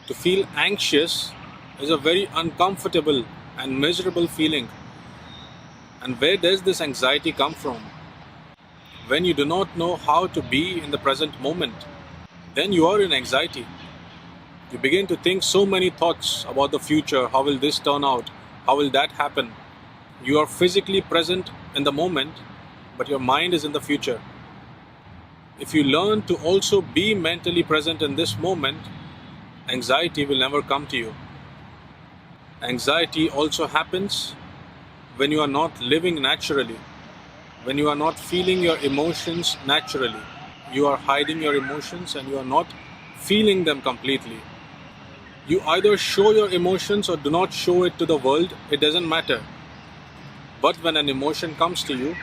To feel anxious is a very uncomfortable and miserable feeling. And where does this anxiety come from? When you do not know how to be in the present moment, then you are in anxiety. You begin to think so many thoughts about the future. How will this turn out? How will that happen? You are physically present in the moment, but your mind is in the future. If you learn to also be mentally present in this moment, anxiety will never come to you. Anxiety also happens when you are not living naturally, when you are not feeling your emotions naturally. You are hiding your emotions and you are not feeling them completely. You either show your emotions or do not show it to the world, it doesn't matter. But when an emotion comes to you,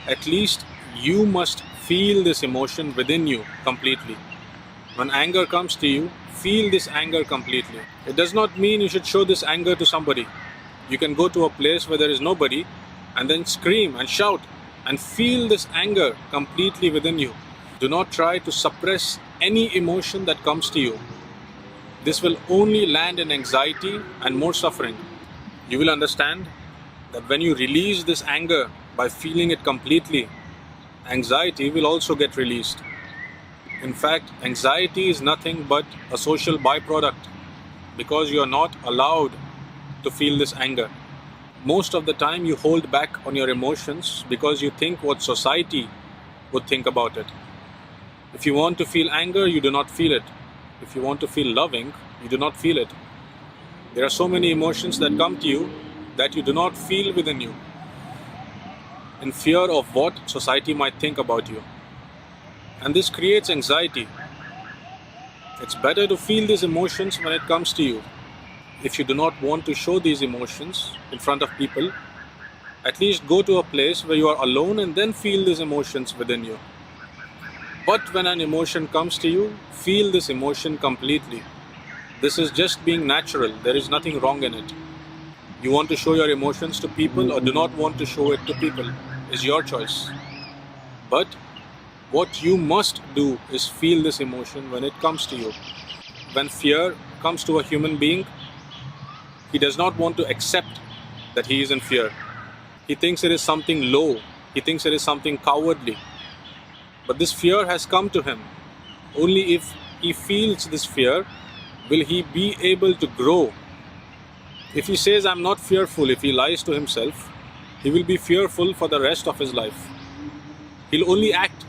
at least you must feel this emotion within you completely. When anger comes to you, feel this anger completely. It does not mean you should show this anger to somebody. You can go to a place where there is nobody and then scream and shout and feel this anger completely within you. Do not try to suppress any emotion that comes to you. This will only land in anxiety and more suffering. You will understand that when you release this anger by feeling it completely, anxiety will also get released. In fact, anxiety is nothing but a social byproduct because you are not allowed to feel this anger. Most of the time you hold back on your emotions because you think what society would think about it. If you want to feel anger, you do not feel it. If you want to feel loving, you do not feel it. There are so many emotions that come to you that you do not feel within you, in fear of what society might think about you. And this creates anxiety. It's better to feel these emotions when it comes to you. If you do not want to show these emotions in front of people, at least go to a place where you are alone and then feel these emotions within you. But when an emotion comes to you, feel this emotion completely. This is just being natural. There is nothing wrong in it. You want to show your emotions to people or do not want to show it to people is your choice. But what you must do is feel this emotion when it comes to you. When fear comes to a human being, he does not want to accept that he is in fear. He thinks it is something low. He thinks it is something cowardly. But this fear has come to him. Only if he feels this fear will he be able to grow. If he says, I'm not fearful, if he lies to himself, he will be fearful for the rest of his life. He'll only act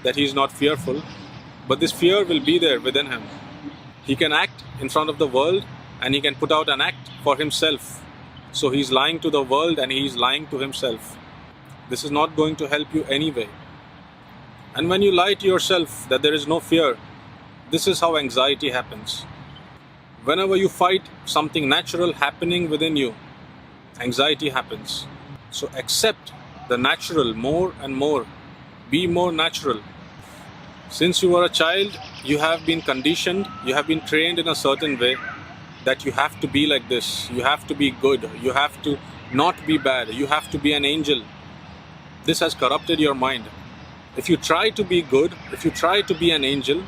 that he is not fearful, but this fear will be there within him. He can act in front of the world and he can put out an act for himself. So he's lying to the world and he's lying to himself. This is not going to help you anyway. And when you lie to yourself that there is no fear, this is how anxiety happens. Whenever you fight something natural happening within you, anxiety happens. So accept the natural more and more. Be more natural. Since you were a child, you have been conditioned, you have been trained in a certain way that you have to be like this. You have to be good. You have to not be bad. You have to be an angel. This has corrupted your mind. If you try to be good, if you try to be an angel,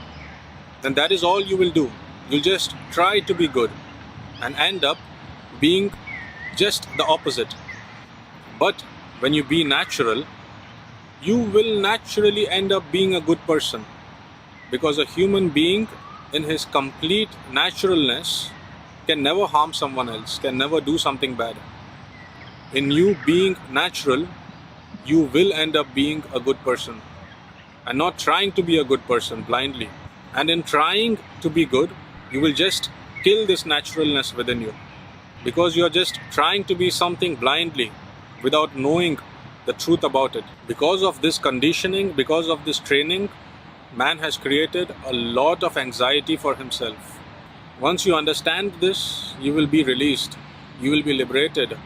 then that is all you will do. You'll just try to be good and end up being just the opposite. But when you be natural, you will naturally end up being a good person, because a human being in his complete naturalness can never harm someone else, can never do something bad. In you being natural, you will end up being a good person and not trying to be a good person blindly. And in trying to be good, you will just kill this naturalness within you, because you are just trying to be something blindly without knowing the truth about it. Because of this conditioning, because of this training, man has created a lot of anxiety for himself. Once you understand this, you will be released. You will be liberated.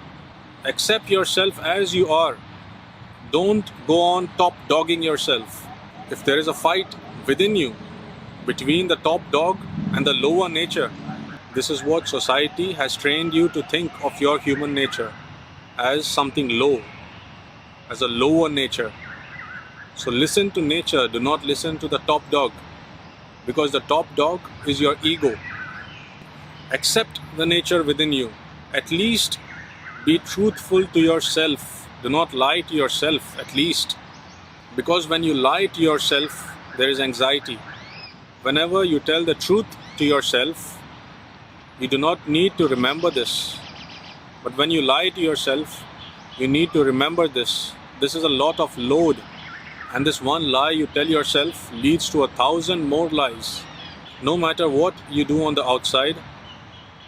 Accept yourself as you are. Don't go on top dogging yourself. If there is a fight within you between the top dog and the lower nature, this is what society has trained you to think of your human nature, as something low, as a lower nature. So listen to nature, do not listen to the top dog, because the top dog is your ego. Accept the nature within you. At least be truthful to yourself. Do not lie to yourself, at least. Because when you lie to yourself, there is anxiety. Whenever you tell the truth to yourself, you do not need to remember this. But when you lie to yourself, you need to remember this. This is a lot of load. And this one lie you tell yourself leads to 1,000 more lies. No matter what you do on the outside,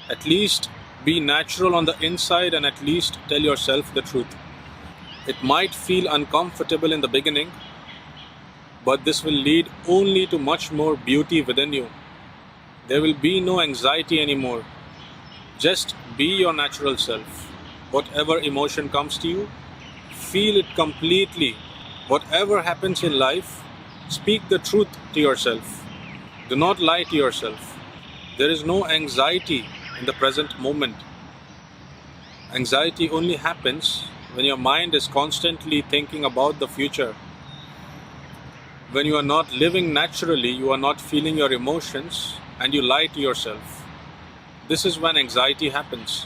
at least be natural on the inside and at least tell yourself the truth. It might feel uncomfortable in the beginning, but this will lead only to much more beauty within you. There will be no anxiety anymore. Just be your natural self. Whatever emotion comes to you, feel it completely. Whatever happens in life, speak the truth to yourself. Do not lie to yourself. There is no anxiety in the present moment. Anxiety only happens when your mind is constantly thinking about the future. When you are not living naturally, you are not feeling your emotions, and you lie to yourself. This is when anxiety happens.